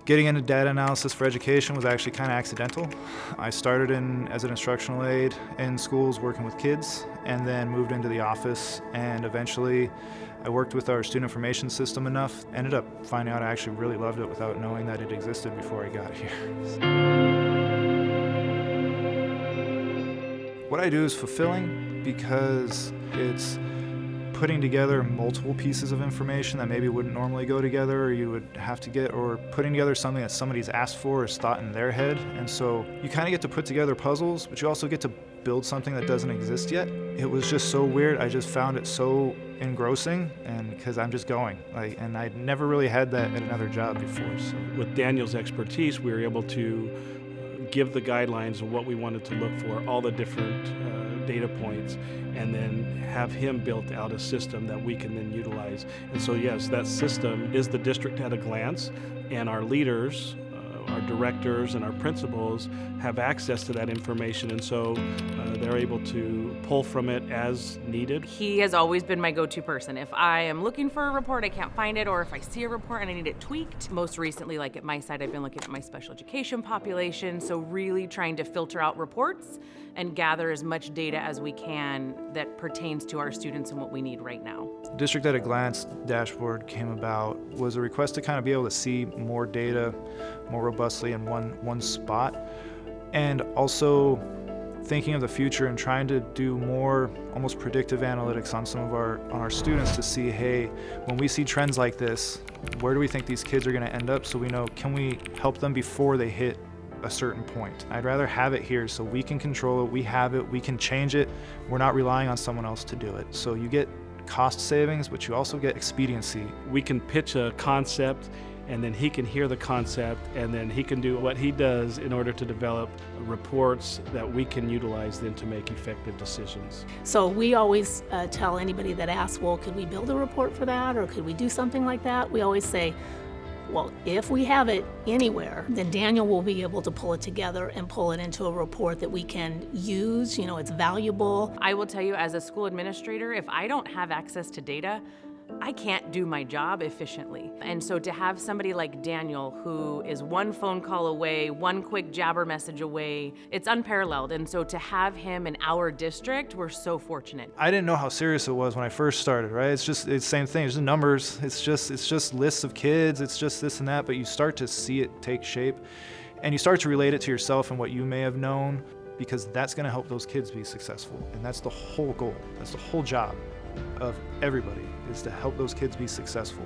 Getting into data analysis for education was actually kind of accidental. I started as an instructional aide in schools working with kids, and then moved into the office, and eventually I worked with our student information system enough, ended up finding out I actually really loved it without knowing that it existed before I got here. What I do is fulfilling because it's putting together multiple pieces of information that maybe wouldn't normally go together, or you would have to get, or putting together something that somebody's asked for or is thought in their head. And so you kind of get to put together puzzles, but you also get to build something that doesn't exist yet. It was just so weird. I just found it so engrossing, and because I'm just going, and I'd never really had that at another job before. So with Daniel's expertise, we were able to give the guidelines of what we wanted to look for, all the different data points, and then have him build out a system that we can then utilize. And so yes, that system is the district at a glance, and our leaders, our directors and our principals have access to that information, and so they're able to pull from it as needed. He has always been my go-to person. If I am looking for a report, I can't find it, or if I see a report and I need it tweaked. Most recently, like at my site, I've been looking at my special education population, so really trying to filter out reports and gather as much data as we can that pertains to our students and what we need right now. The District at a Glance dashboard came about was a request to kind of be able to see more data more robustly in one spot, and also thinking of the future and trying to do more almost predictive analytics on our students to see, hey, when we see trends like this, where do we think these kids are going to end up, so we know, can we help them before they hit a certain point. I'd rather have it here so we can control it, we have it, we can change it, we're not relying on someone else to do it. So you get cost savings, but you also get expediency. We can pitch a concept, and then he can hear the concept, and then he can do what he does in order to develop reports that we can utilize then to make effective decisions. So we always tell anybody that asks, well, could we build a report for that, or could we do something like that? We always say, well, if we have it anywhere, then Daniel will be able to pull it together and pull it into a report that we can use. You know, it's valuable. I will tell you, as a school administrator, if I don't have access to data, I can't do my job efficiently. And so to have somebody like Daniel, who is one phone call away, one quick jabber message away, it's unparalleled. And so to have him in our district, we're so fortunate. I didn't know how serious it was when I first started, right? It's the same thing, it's just numbers, it's just lists of kids, it's just this and that, but you start to see it take shape, and you start to relate it to yourself and what you may have known, because that's gonna help those kids be successful. And that's the whole goal, that's the whole job of everybody, is to help those kids be successful.